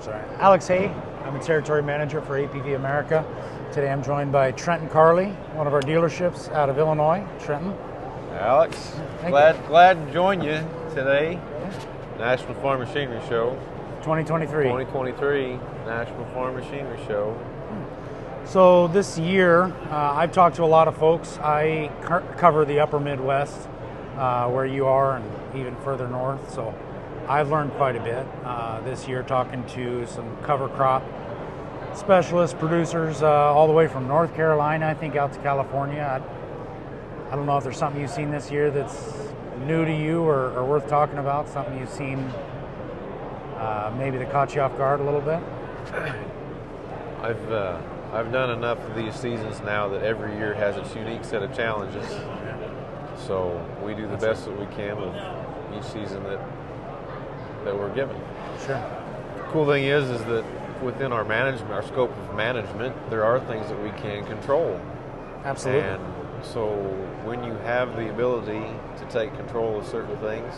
Sorry. Alex Hay, I'm a territory manager for APV-America. Today I'm joined by Trenton Carley, one of our dealerships out of Illinois, Trenton. Alex, glad to join you today. National Farm Machinery Show. 2023 National Farm Machinery Show. So this year, I've talked to a lot of folks. I cover the upper Midwest, where you are, and even further north. So I've learned quite a bit this year, talking to some cover crop specialists, producers, all the way from North Carolina, I think, out to California. I don't know if there's something you've seen this year that's new to you or worth talking about, something you've seen maybe that caught you off guard a little bit. I've done enough of these seasons now that every year has its unique set of challenges. So we do the best that we can with each season that we're given. Sure. The cool thing is that within our management, our scope of management, there are things that we can control. Absolutely. And so when you have the ability to take control of certain things,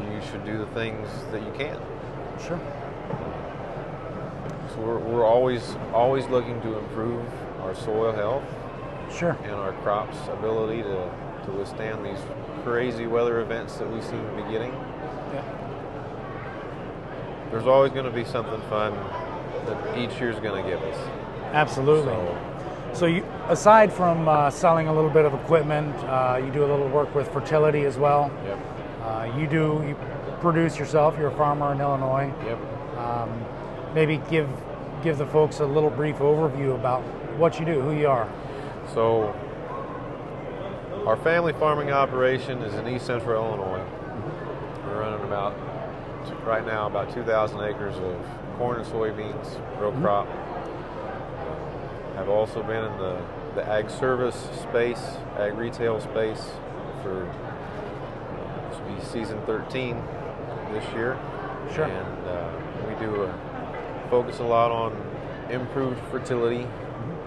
you should do the things that you can. Sure. So we're always looking to improve our soil health. Sure. And our crops' ability to withstand these crazy weather events that we seem to be getting. Yeah. There's always going to be something fun that each year's going to give us. Absolutely. So you, aside from selling a little bit of equipment, you do a little work with fertility as well. Yep. You produce yourself. You're a farmer in Illinois. Yep. Maybe give the folks a little brief overview about what you do, who you are. So our family farming operation is in East Central Illinois. We're running right now about 2,000 acres of corn and soybeans, row crop. I've also been in the ag service space, ag retail space for this will be season 13 this year. Sure. And we do focus a lot on improved fertility,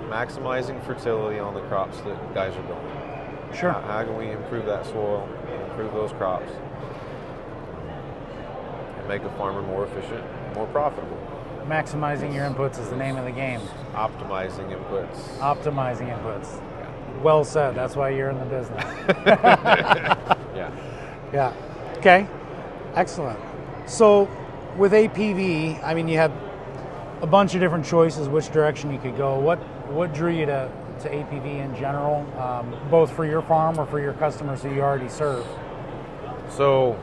maximizing fertility on the crops that guys are growing. Sure. How can we improve that soil, improve those crops, and make a farmer more efficient, more profitable? Maximizing your inputs is the name of the game. Optimizing inputs. Optimizing inputs. Yeah. Well said. That's why you're in the business. Yeah. Yeah. Okay. Excellent. So with APV, I mean, you have a bunch of different choices which direction you could go. What drew you to APV in general, both for your farm or for your customers who you already serve? So,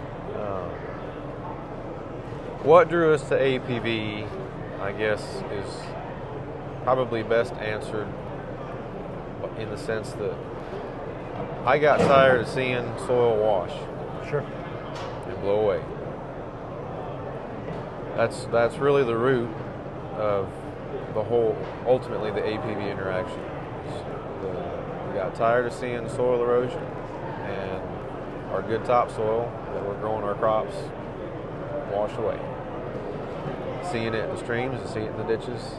what drew us to APV, I guess, is probably best answered in the sense that I got tired of seeing soil wash. Sure. And blow away. That's really the root of the whole, ultimately, the APV interaction. We got tired of seeing soil erosion and our good topsoil that we're growing our crops wash away. Seeing it in the streams and seeing it in the ditches,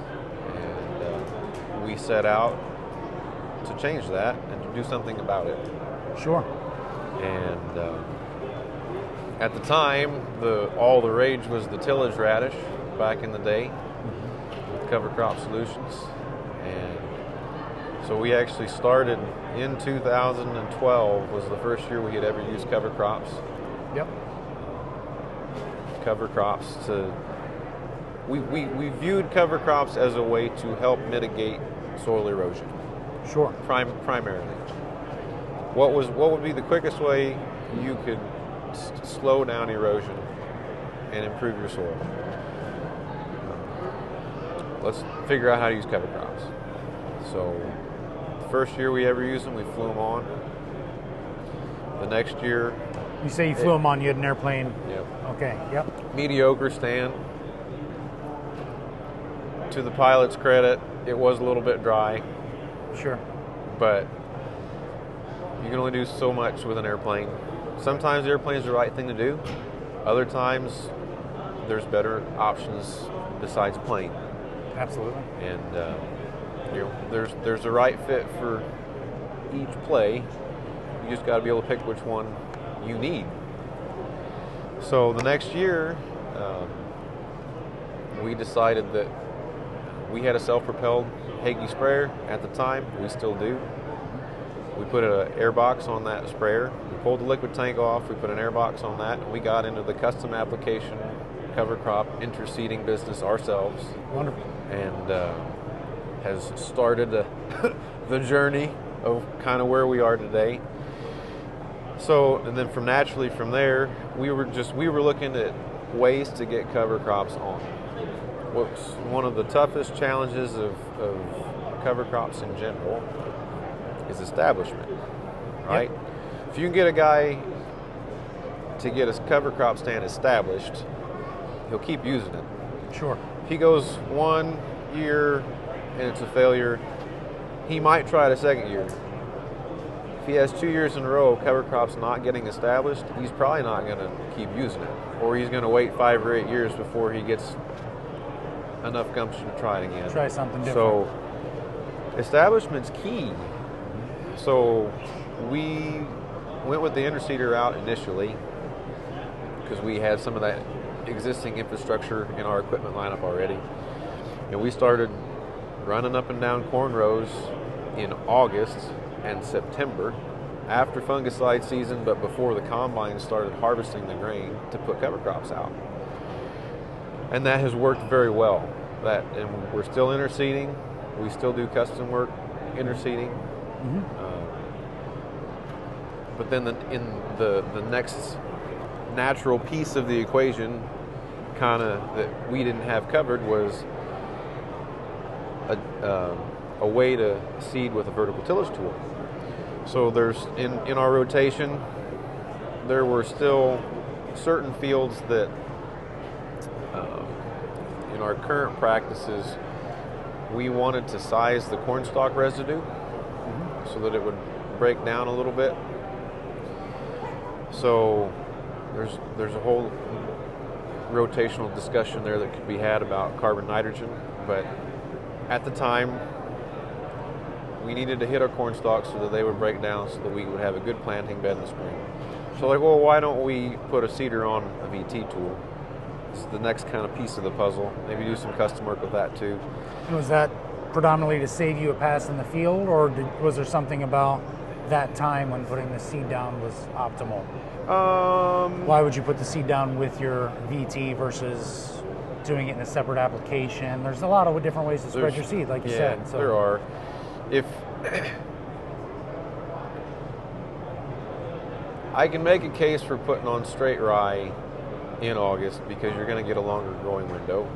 and we set out to change that and to do something about it. Sure. And at the time, all the rage was the tillage radish back in the day with cover crop solutions. And so we actually started in 2012 was the first year we had ever used cover crops. Yep. Cover crops we viewed cover crops as a way to help mitigate soil erosion. Sure. Primarily. What would be the quickest way you could slow down erosion and improve your soil? Let's figure out how to use cover crops. So the first year we ever used them, we flew them on. The next year... You say you flew them on, you had an airplane? Yep. Okay, yep. Mediocre stand. To the pilot's credit, it was a little bit dry. Sure. But you can only do so much with an airplane. Sometimes the airplane's the right thing to do. Other times, there's better options besides plane. Absolutely. And there's a right fit for each play. You just got to be able to pick which one you need. So the next year, we decided that we had a self-propelled Hagie sprayer at the time. We still do. We put an air box on that sprayer. We pulled the liquid tank off. We put an air box on that. And we got into the custom application cover crop interseeding business ourselves. Wonderful. And has started the journey of kind of where we are today. So, and then from there, we were looking at ways to get cover crops on. What's one of the toughest challenges of cover crops in general is establishment, right? Yep. If you can get a guy to get a cover crop stand established, he'll keep using it. Sure. If he goes 1 year and it's a failure, he might try it a second year. If he has 2 years in a row, cover crop's not getting established, he's probably not going to keep using it. Or he's going to wait 5 or 8 years before he gets enough gumption to try it again. Try something different. So, establishment's key. So, we went with the interseeder route initially because we had some of that existing infrastructure in our equipment lineup already. And we started running up and down corn rows in August and September after fungicide season, but before the combine started harvesting the grain to put cover crops out. And that has worked very well. And we're still interseeding. We still do custom work interseeding. Mm-hmm. But then in the next natural piece of the equation, kind of that we didn't have covered, was a way to seed with a vertical tillage tool. So there's in our rotation, there were still certain fields that in our current practices, we wanted to size the cornstalk residue so that it would break down a little bit. So there's a whole rotational discussion there that could be had about carbon nitrogen, but at the time we needed to hit our cornstalks so that they would break down so that we would have a good planting bed in the spring. So like, well, why don't we put a seeder on a VT tool? This is the next kind of piece of the puzzle. Maybe do some custom work with that too. And was that predominantly to save you a pass in the field, or was there something about that time when putting the seed down was optimal? Why would you put the seed down with your VT versus doing it in a separate application? There's a lot of different ways to spread your seed, like you said. So there are. If I can make a case for putting on straight rye in August because you're going to get a longer growing window.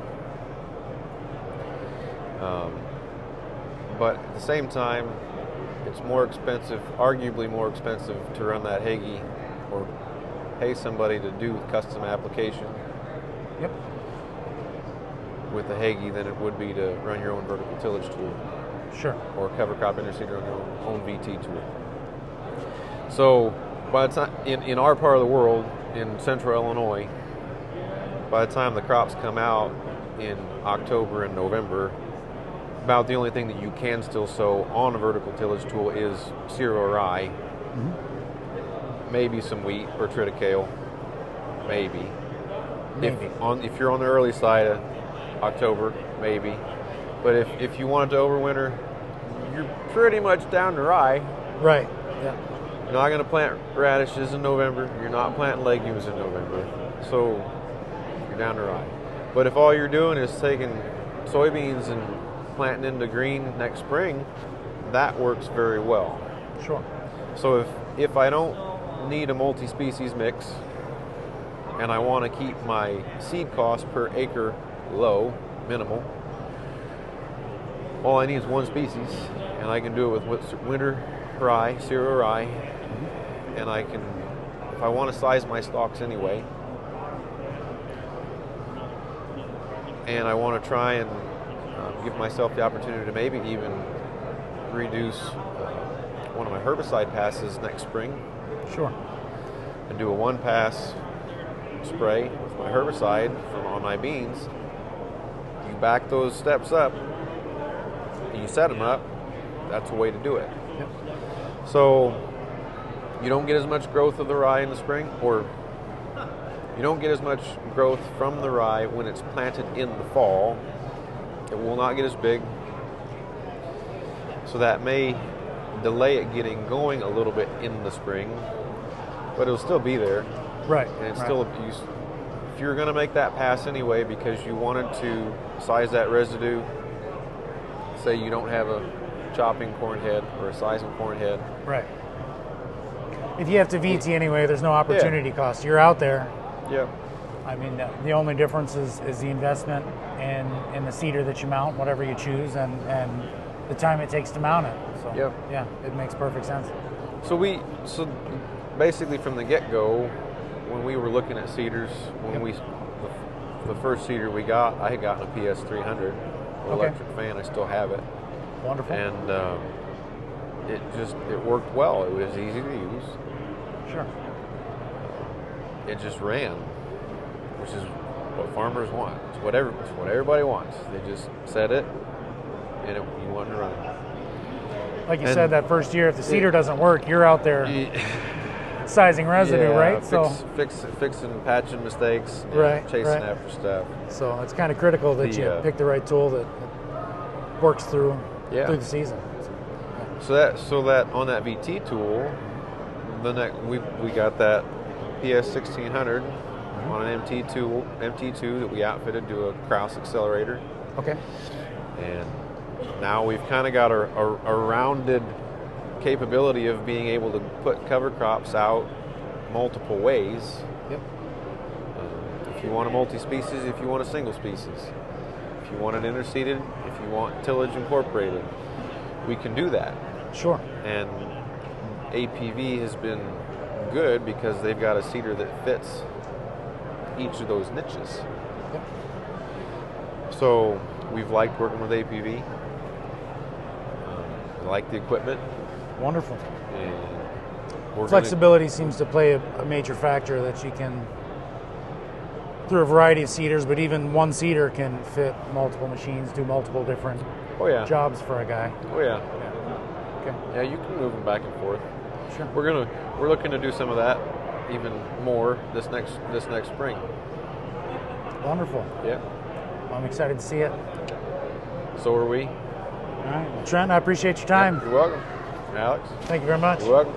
But at the same time, it's more expensive, arguably more expensive to run that Hagie or pay somebody to do custom application with the Hagie than it would be to run your own vertical tillage tool. Sure. Or cover crop interseeder on your own VT tool. So by the time in our part of the world, in central Illinois, by the time the crops come out in October and November, about the only thing that you can still sow on a vertical tillage tool is cereal rye, maybe some wheat or triticale, maybe. If you're on the early side of October, maybe. But if you wanted to overwinter, you're pretty much down to rye. Right. Yeah. You're not going to plant radishes in November. You're not planting legumes in November. So you're down to rye. But if all you're doing is taking soybeans and planting into green next spring, that works very well. Sure. So if I don't need a multi-species mix and I want to keep my seed cost per acre low, minimal, all I need is one species, and I can do it with winter rye, cereal rye, and I can, if I want to size my stalks anyway, and I want to try and give myself the opportunity to maybe even reduce one of my herbicide passes next spring. Sure. And do a one-pass spray with my herbicide on my beans. You back those steps up, and you set them up, that's a way to do it. Yep. So you don't get as much growth of the rye in the spring, or You don't get as much growth from the rye when it's planted in the fall. It will not get as big. So that may delay it getting going a little bit in the spring, but it'll still be there. Right. And it's right. still, if you're going to make that pass anyway because you wanted to size that residue, say you don't have a chopping corn head or a sizing corn head. Right. If you have to VT anyway, there's no opportunity cost. You're out there. Yeah. I mean, the only difference is the investment in the seeder that you mount, whatever you choose, and the time it takes to mount it. So Yep. yeah, it makes perfect sense. So basically from the get-go, when we were looking at seeders, the first seeder we got, I had gotten a PS300 electric fan. I still have it. Wonderful. And it worked well. It was easy to use. Sure. It just ran, which is what farmers want. It's what everybody wants. They just set it, and you want to run. Like you said, that first year, if the seeder doesn't work, you're out there sizing residue, right? Fixing, patching mistakes, chasing after stuff. So it's kind of critical that you pick the right tool that works through the season. So that on that VT tool, we got that PS1600 on an MT2 that we outfitted to a Krause accelerator. Okay. And now we've kind of got a rounded capability of being able to put cover crops out multiple ways. Yep. If you want a multi-species, if you want a single species, if you want it interseeded, if you want tillage incorporated, we can do that. Sure. And APV has been good because they've got a seeder that fits each of those niches. Yep. So we've liked working with APV. We like the equipment. Wonderful. And flexibility seems to play a major factor, that you can, through a variety of seeders, but even one seeder can fit multiple machines, do multiple different jobs for a guy. Oh yeah. Okay. Yeah, you can move them back and forth. Sure. We're looking to do some of that even more this next spring. Wonderful. Yeah. Well, I'm excited to see it. So are we. All right. Well, Trent, I appreciate your time. Yeah, you're welcome. Alex. Thank you very much. You're welcome.